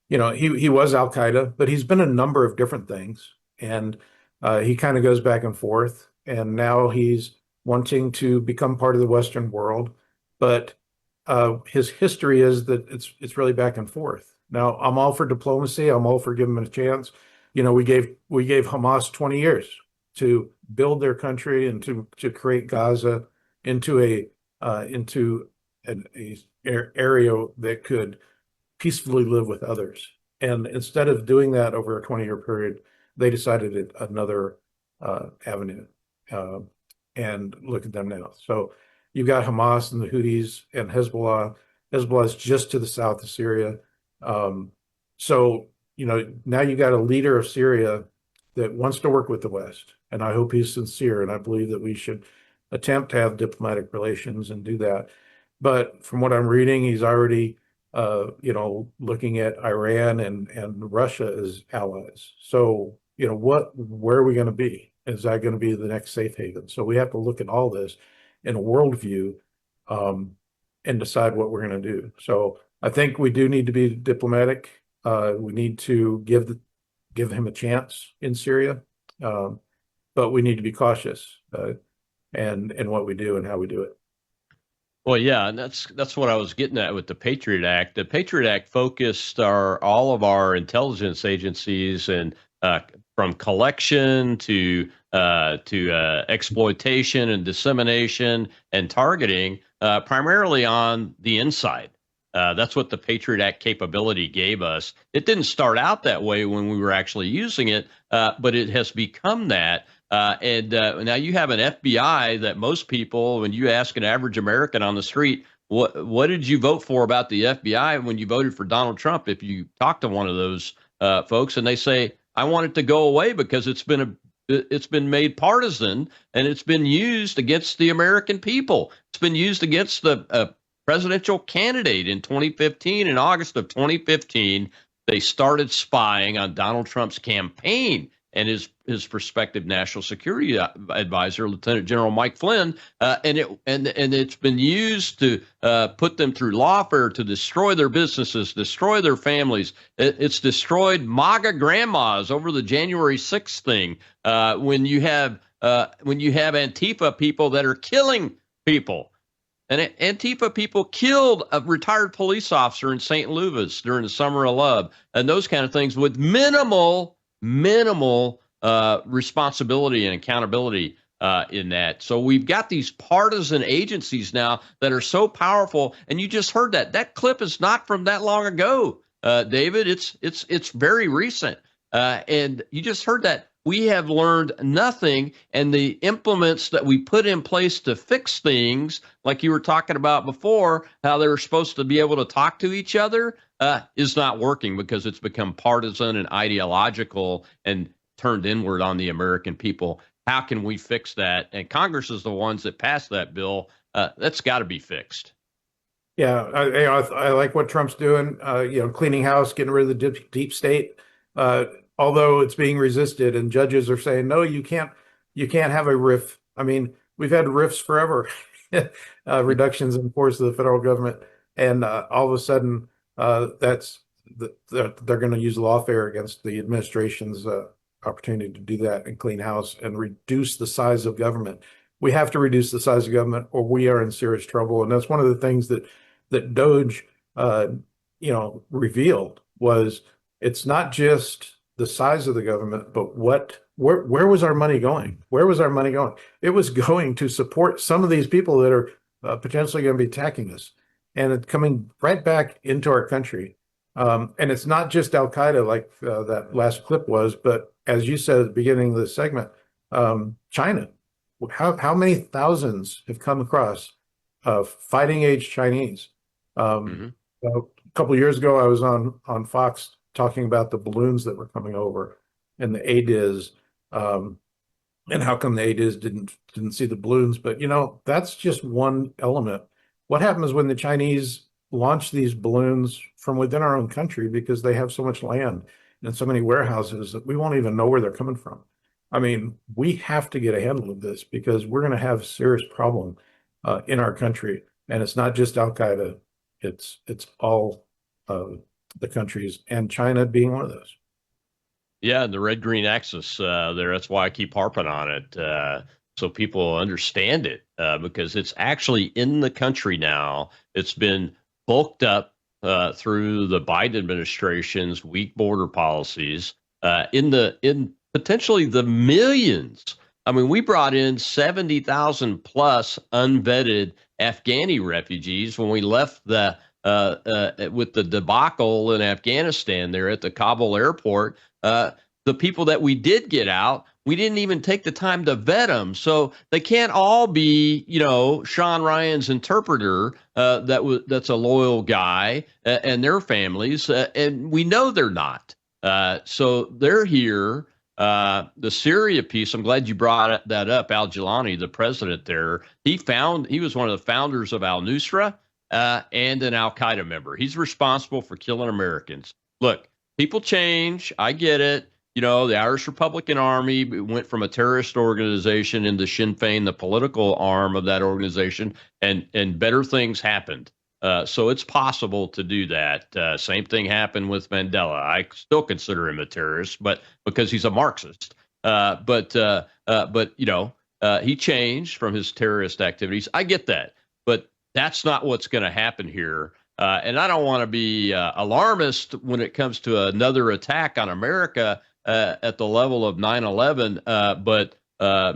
he was Al Qaeda, but he's been a number of different things, and he kind of goes back and forth. And now he's wanting to become part of the Western world, but his history is that it's really back and forth. Now, I'm all for diplomacy. I'm all for giving him a chance. We gave Hamas 20 years to build their country and to create Gaza into an area that could peacefully live with others. And instead of doing that over a 20-year period, they decided another avenue. And look at them now. So you've got Hamas and the Houthis and Hezbollah. Hezbollah is just to the south of Syria. So now you got a leader of Syria that wants to work with the West, and I hope he's sincere, and I believe that we should attempt to have diplomatic relations and do that. But from what I'm reading, he's already looking at Iran and Russia as allies. So where are we going to be? Is that going to be the next safe haven? So we have to look at all this in a worldview and decide what we're going to do. So I think we do need to be diplomatic. We need to give him a chance in Syria, but we need to be cautious in what we do and how we do it. Well, yeah, and that's what I was getting at with the Patriot Act. The Patriot Act focused all of our intelligence agencies and from collection to exploitation and dissemination and targeting, primarily on the inside. That's what the Patriot Act capability gave us. It didn't start out that way when we were actually using it, but it has become that. And now you have an FBI that most people, when you ask an average American on the street, what did you vote for about the FBI when you voted for Donald Trump? If you talk to one of those folks and they say, I want it to go away because it's been made partisan and it's been used against the American people. It's been used against the presidential candidate in 2015. In August of 2015, they started spying on Donald Trump's campaign and his prospective national security advisor, Lieutenant General Mike Flynn, and it's been used to put them through lawfare to destroy their businesses, destroy their families. It's destroyed MAGA grandmas over the January 6th thing. When you have Antifa people that are killing people. And Antifa people killed a retired police officer in St. Louis during the Summer of Love and those kind of things with minimal responsibility and accountability in that. So we've got these partisan agencies now that are so powerful. And you just heard that clip is not from that long ago, David. It's very recent. And you just heard that. We have learned nothing, and the implements that we put in place to fix things, like you were talking about before, how they were supposed to be able to talk to each other, is not working because it's become partisan and ideological and turned inward on the American people. How can we fix that? And Congress is the ones that passed that bill. That's got to be fixed. Yeah, I like what Trump's doing. Cleaning house, getting rid of the deep state. Although it's being resisted, and judges are saying, no, you can't have a RIF. I mean, we've had RIFs forever, reductions in force of the federal government, and all of a sudden, they're going to use lawfare against the administration's opportunity to do that and clean house and reduce the size of government. We have to reduce the size of government, or we are in serious trouble. And that's one of the things that Doge, revealed was it's not just the size of the government, but where was our money going? Where was our money going? It was going to support some of these people that are potentially going to be attacking us, and it's coming right back into our country. And it's not just Al Qaeda like that last clip was, but as you said at the beginning of the segment, China. how many thousands have come across fighting age Chinese? A couple of years ago, I was on Fox talking about the balloons that were coming over and the ADIZ, and how come the ADIZ didn't see the balloons. But that's just one element. What happens when the Chinese launch these balloons from within our own country, because they have so much land and so many warehouses that we won't even know where they're coming from? I mean, we have to get a handle of this, because we're going to have a serious problem in our country. And it's not just Al Qaeda; it's all the countries, and China being one of those. Yeah, the red-green axis there. That's why I keep harping on it, so people understand it, because it's actually in the country now. It's been bulked up through the Biden administration's weak border policies, in potentially the millions. I mean, we brought in 70,000 plus unvetted Afghani refugees when we left with the debacle in Afghanistan there at the Kabul airport. The people that we did get out, we didn't even take the time to vet them. So they can't all be, Sean Ryan's interpreter that's a loyal guy, and their families. And we know they're not. So they're here. The Syria piece, I'm glad you brought that up. Al Jilani, the president there, he was one of the founders of Al-Nusra and an Al-Qaeda member. He's responsible for killing Americans. Look, people change. I get it. The Irish Republican Army went from a terrorist organization into Sinn Féin, the political arm of that organization, and better things happened. So it's possible to do that. Same thing happened with Mandela. I still consider him a terrorist, but because he's a Marxist. But he changed from his terrorist activities. I get that, but that's not what's going to happen here. And I don't want to be alarmist when it comes to another attack on America at the level of 9/11. But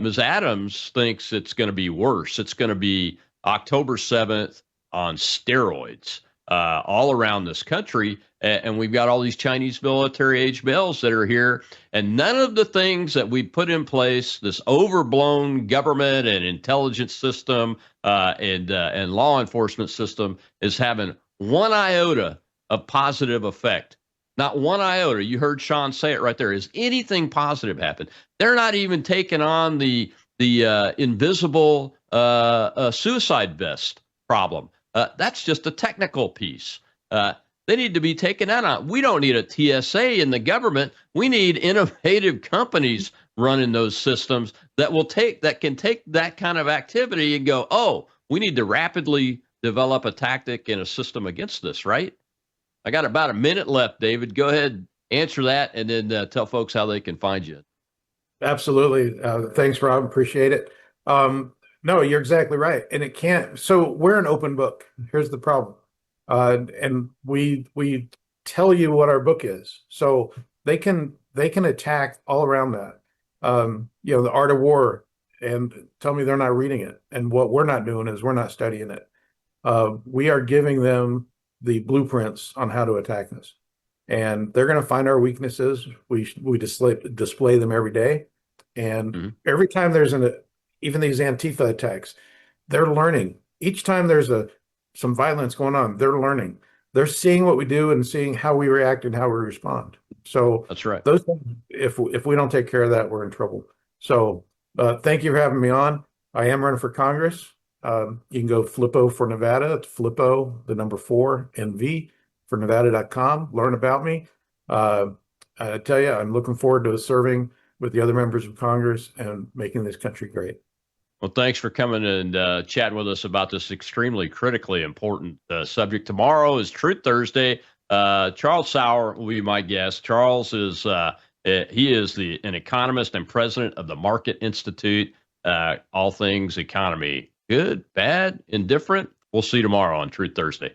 Ms. Adams thinks it's going to be worse. It's going to be October 7th on steroids all around this country. And we've got all these Chinese military age males that are here. And none of the things that we put in place, this overblown government and intelligence system and law enforcement system, is having one iota of positive effect. Not one iota. You heard Sean say it right there. Is anything positive happen? They're not even taking on the invisible suicide vest problem. That's just a technical piece. They need to be taken out on. We don't need a TSA in the government. We need innovative companies running those systems that can take that kind of activity and go, oh, we need to rapidly develop a tactic and a system against this, right? I got about a minute left, David. Go ahead, answer that, and then tell folks how they can find you. Absolutely. Thanks, Rob. Appreciate it. No, you're exactly right. And it can't. So we're an open book. Here's the problem. And we tell you what our book is. So they can attack all around that. The Art of War, and tell me they're not reading it. And what we're not doing is we're not studying it. We are giving them the blueprints on how to attack us. And they're going to find our weaknesses. We display them every day. And every time there's even these Antifa attacks, they're learning. Each time there's some violence going on, they're learning. They're seeing what we do and seeing how we react and how we respond. So that's right. Those things, if we don't take care of that, we're in trouble. So thank you for having me on. I am running for Congress. You can go Flippo for Nevada. It's Flippo, the number 4, NV for Nevada.com. Learn about me. I tell you, I'm looking forward to serving with the other members of Congress and making this country great. Well, thanks for coming and chatting with us about this extremely critically important subject. Tomorrow is Truth Thursday. Charles Sauer will be my guest. Charles is an economist and president of the Market Institute. All things economy, good, bad, indifferent. We'll see you tomorrow on Truth Thursday.